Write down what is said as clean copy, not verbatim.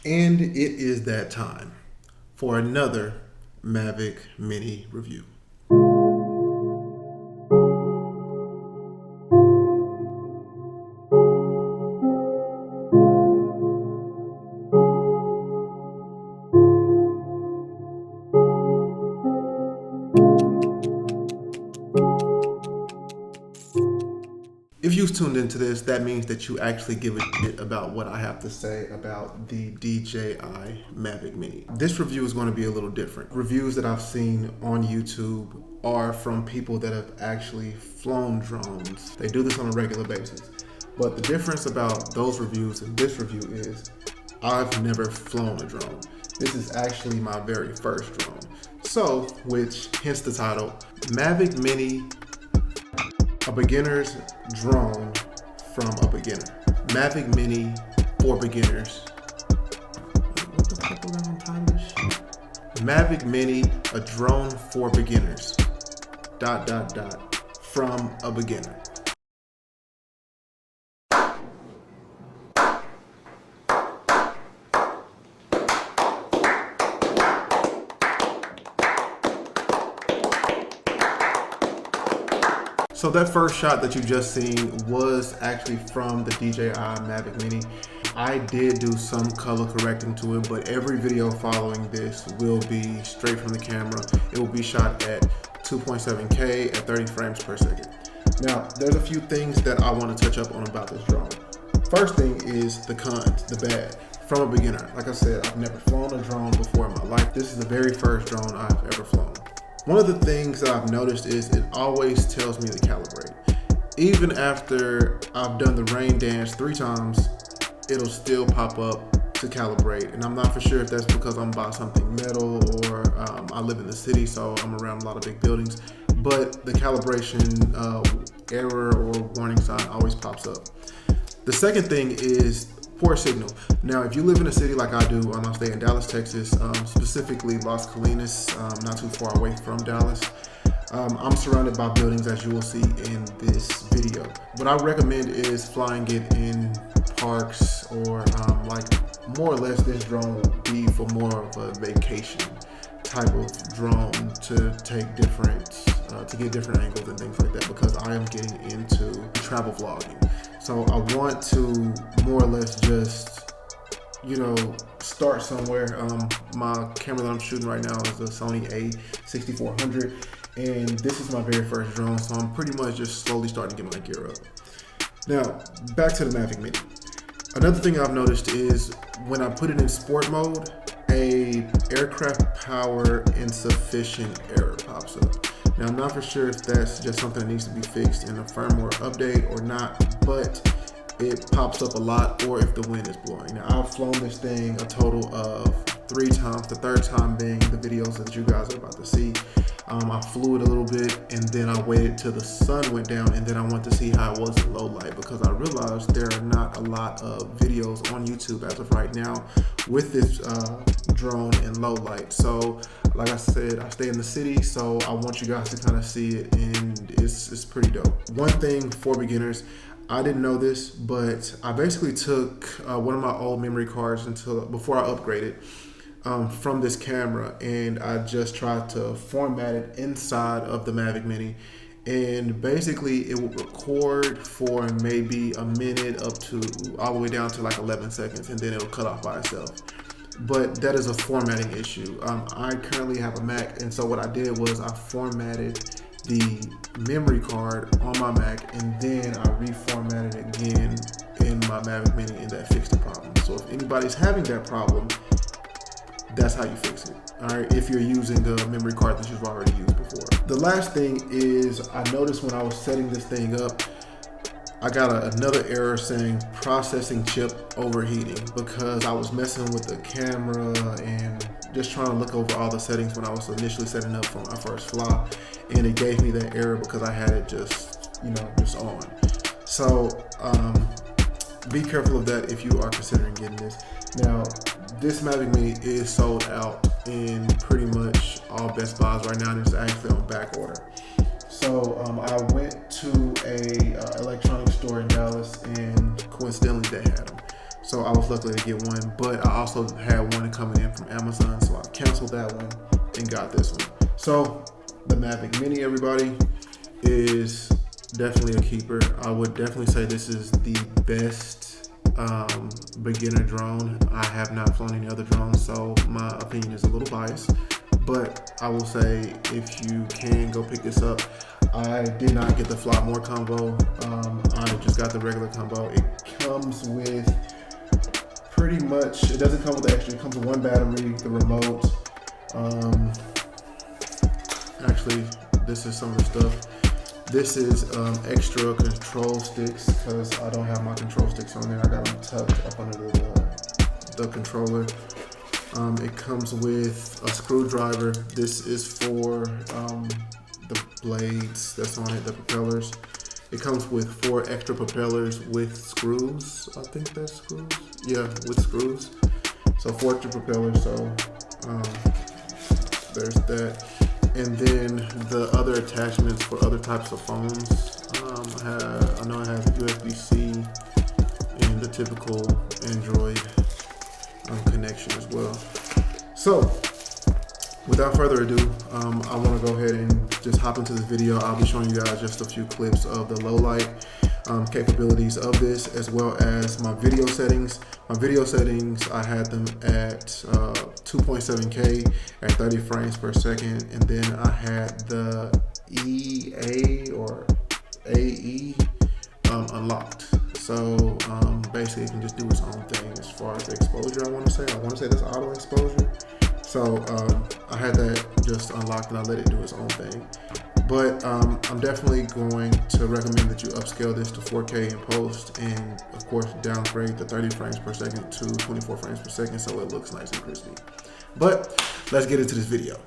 And it is that time for another Mavic Mini review. If you've tuned into this, that means that you actually give a shit about what I have to say about the DJI Mavic Mini. This review is going to be a little different. Reviews that I've seen on YouTube are from people that have actually flown drones. They do this on a regular basis. But the difference about those reviews and this review is I've never flown a drone. This is actually my very first drone. So, which hence the title, Mavic Mini, a beginner's drone from a beginner. Mavic Mini for beginners. What the fuck was I on time this shit? Mavic Mini, a drone for beginners. ... From a beginner. So that first shot that you just seen was actually from the DJI Mavic Mini. I did do some color correcting to it, but every video following this will be straight from the camera. It will be shot at 2.7K at 30 frames per second. Now, there's a few things that I want to touch up on about this drone. First thing is the cons, the bad. From a beginner, like I said, I've never flown a drone before in my life. This is the very first drone I've ever flown. One of the things that I've noticed is it always tells me to calibrate. Even after I've done the rain dance 3 times, it'll still pop up to calibrate. And I'm not for sure if that's because I'm by something metal or I live in the city, so I'm around a lot of big buildings. But the calibration error or warning sign always pops up. The second thing is poor signal. Now, if you live in a city like I do, I stay in Dallas, Texas, specifically Las Colinas, not too far away from Dallas. I'm surrounded by buildings, as you will see in this video. What I recommend is flying it in parks or like more or less this drone will be for more of a vacation type of drone to take to get different angles and things like that, because I am getting into travel vlogging. So I want to more or less just, start somewhere. My camera that I'm shooting right now is a Sony A6400, and this is my very first drone, so I'm pretty much just slowly starting to get my gear up. Now, back to the Mavic Mini. Another thing I've noticed is when I put it in sport mode, a aircraft power insufficient error pops up. Now, I'm not for sure if that's just something that needs to be fixed in a firmware update or not, but it pops up a lot, or if the wind is blowing. Now, I've flown this thing a total of 3 times, the third time being the videos that you guys are about to see. I flew it a little bit, and then I waited till the sun went down, and then I went to see how it was in low light, because I realized there are not a lot of videos on YouTube as of right now with this drone in low light. So like I said, I stay in the city, so I want you guys to kind of see it, and it's pretty dope. One thing for beginners, I didn't know this, but I basically took one of my old memory cards before I upgraded from this camera, and I just tried to format it inside of the Mavic Mini, and basically it will record for maybe a minute up to all the way down to like 11 seconds, and then it'll cut off by itself. But that is a formatting issue. I currently have a Mac, and so what I did was I formatted the memory card on my Mac, and then I reformatted it again in my Mavic Mini, and that fixed the problem. So if anybody's having that problem, that's how you fix it. All right, if you're using a memory card that you've already used before. The last thing is, I noticed when I was setting this thing up, I got another error saying processing chip overheating, because I was messing with the camera and just trying to look over all the settings when I was initially setting up for my first fly, and it gave me that error because I had it just on. So be careful of that if you are considering getting this. Now, this Mavic Mini is sold out in pretty much all Best Buys right now, and it's actually on back order. So I went to a electronics store in Dallas, and coincidentally they had them. So I was lucky to get one, but I also had one coming in from Amazon, so I canceled that one and got this one. So the Mavic Mini, everybody, is definitely a keeper. I would definitely say this is the best beginner drone. I have not flown any other drones, so my opinion is a little biased, but I will say if you can go pick this up. I did not get the Flop More combo. I just got the regular combo. It comes with pretty much, it doesn't come with the extra, it comes with one battery, the remote. Actually, this is some of the stuff. This is extra control sticks because I don't have my control sticks on there. I got them tucked up under the controller. It comes with a screwdriver. This is for the blades that's on it, the propellers. It comes with 4 extra propellers with screws. I think that's screws. Yeah, with screws. So 4 extra propellers. So there's that. And then the other attachments for other types of phones. I know it has USB-C and the typical Android connection as well. So without further ado, I want to go ahead and just hop into this video. I'll be showing you guys just a few clips of the low light capabilities of this, as well as my video settings. My video settings, I had them at 2.7K at 30 frames per second, and then I had the EA or AE unlocked. So basically it can just do its own thing as far as the exposure. I want to say that's auto exposure. So I had that just unlocked and I let it do its own thing. But I'm definitely going to recommend that you upscale this to 4K in post, and of course downgrade the 30 frames per second to 24 frames per second so it looks nice and crispy. But let's get into this video.